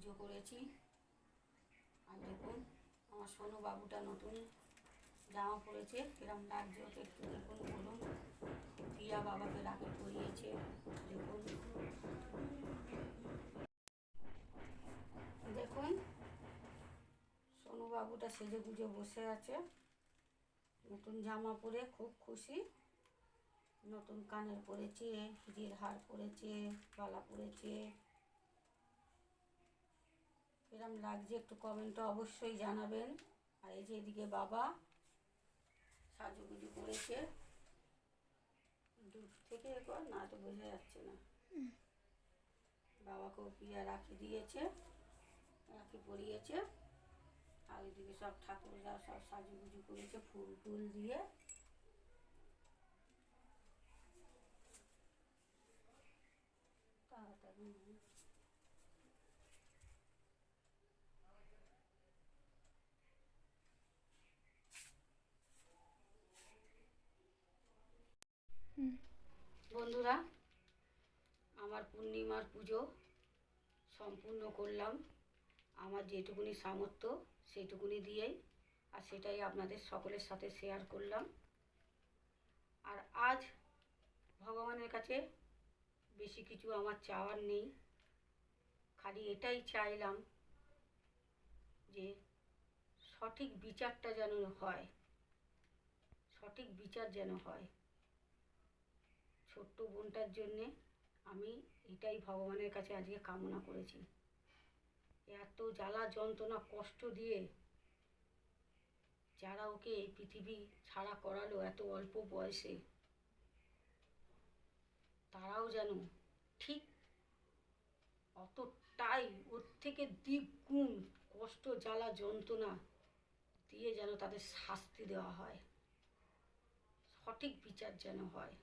পুজো করেছি। আর দেখুন আমার সোনু বাবুটা নতুন জামা পরেছে, কিরম লাগছে ওকে একটু দেখুন, বলুন। প্রিয়া বাবাকে রাখি পরিয়েছে, দেখুন দেখুন সোনু বাবুটা সেজে গুজে বসে আছে, নতুন জামা পরে খুব খুশি। নতুন কানের পরেছে, হিরের হার পরেছে, বালা পরেছে। কিরম লাগছে একটু কমেন্টে অবশ্যই জানাবেন। আর এই যে এদিকে বাবা সাজুগুজু করেছে, দূর থেকে একবার না তো বোঝা যাচ্ছে না। বাবাকেও প্রিয়া রাখি দিয়েছে, রাখি পরিয়েছে। আর ওইদিকে সব ঠাকুররা সব সাজুগুজু করেছে ফুল টুল দিয়ে। তাড়াতাড়ি বন্ধুরা, আমার পূর্ণিমার পুজো সম্পূর্ণ করলাম আমার যেটুকুনি সামর্থ্য সেইটুকুনি দিয়েই, আর সেটাই আপনাদের সকলের সাথে শেয়ার করলাম। আর আজ ভগবানের কাছে বেশি কিছু আমার চাওয়ার নেই, খালি এটাই চাইলাম যে সঠিক বিচারটা যেন হয়, সঠিক বিচার যেন হয়। ছোট্ট বোনটার জন্যে আমি এটাই ভগবানের কাছে আজকে কামনা করেছি। এত জ্বালা যন্ত্রণা কষ্ট দিয়ে যারা ওকে এই পৃথিবী ছাড়া করালো এত অল্প বয়সে, তারাও যেন ঠিক অতটাই ওর থেকে দ্বিগুণ কষ্ট জ্বালা যন্ত্রণা দিয়ে যেন তাদের শাস্তি দেওয়া হয়, সঠিক বিচার যেন হয়।